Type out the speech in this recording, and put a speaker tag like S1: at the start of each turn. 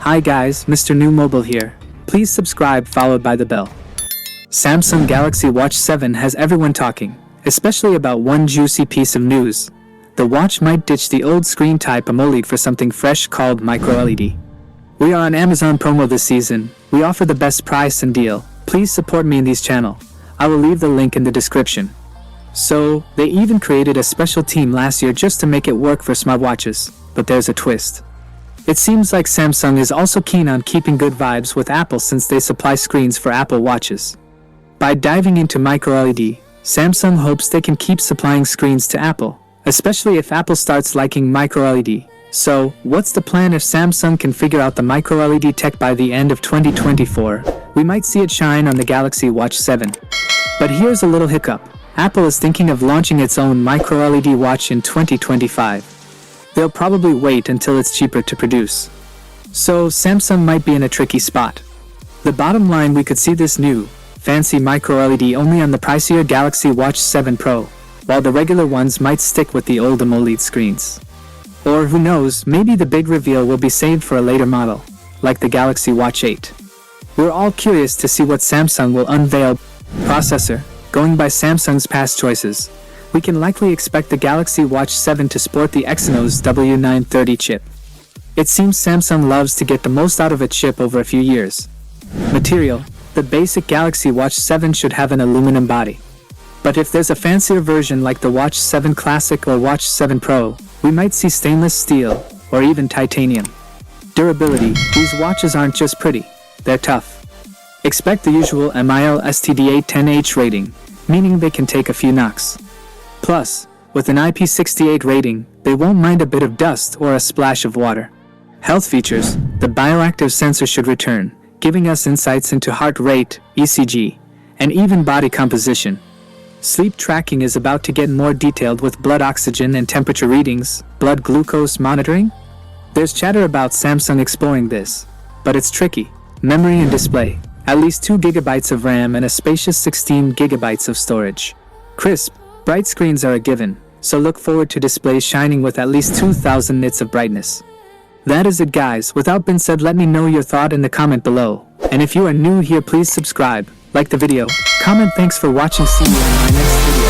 S1: Hi guys, Mrnewmobile here. Please subscribe followed by the bell. Samsung Galaxy Watch 7 has everyone talking, especially about one juicy piece of news. The watch might ditch the old screen type AMOLED for something fresh called MicroLED. We are on Amazon promo this season. We offer the best price and deal. Please support me in this channel. I will leave the link in the description. So, they even created a special team last year just to make it work for smartwatches, but there's a twist. It seems like Samsung is also keen on keeping good vibes with Apple since they supply screens for Apple watches. By diving into MicroLED, Samsung hopes they can keep supplying screens to Apple, especially if Apple starts liking MicroLED. So, what's the plan if Samsung can figure out the MicroLED tech by the end of 2024? We might see it shine on the Galaxy Watch 7. But here's a little hiccup. Apple is thinking of launching its own MicroLED watch in 2025. They'll probably wait until it's cheaper to produce. So, Samsung might be in a tricky spot. The bottom line, we could see this new, fancy MicroLED only on the pricier Galaxy Watch 7 Pro, while the regular ones might stick with the old AMOLED screens. Or who knows, maybe the big reveal will be saved for a later model, like the Galaxy Watch 8. We're all curious to see what Samsung will unveil. Processor. Going by Samsung's past choices, we can likely expect the Galaxy Watch 7 to sport the Exynos W930 chip. It seems Samsung loves to get the most out of a chip over a few years. Material. The basic Galaxy Watch 7 should have an aluminum body. But if there's a fancier version like the Watch 7 Classic or Watch 7 Pro, we might see stainless steel, or even titanium. Durability. These watches aren't just pretty, they're tough. Expect the usual MIL STD810H rating, meaning they can take a few knocks. Plus, with an IP68 rating, they won't mind a bit of dust or a splash of water. Health features. The bioactive sensor should return, giving us insights into heart rate, ECG, and even body composition. Sleep tracking is about to get more detailed with blood oxygen and temperature readings, blood glucose monitoring. There's chatter about Samsung exploring this, but it's tricky. Memory and display. At least 2 GB of RAM and a spacious 16 GB of storage. Crisp, bright screens are a given, so look forward to displays shining with at least 2000 nits of brightness. That is it guys, without being said, let me know your thought in the comment below. And if you are new here, please subscribe, like the video, comment. Thanks for watching, see you in my next video.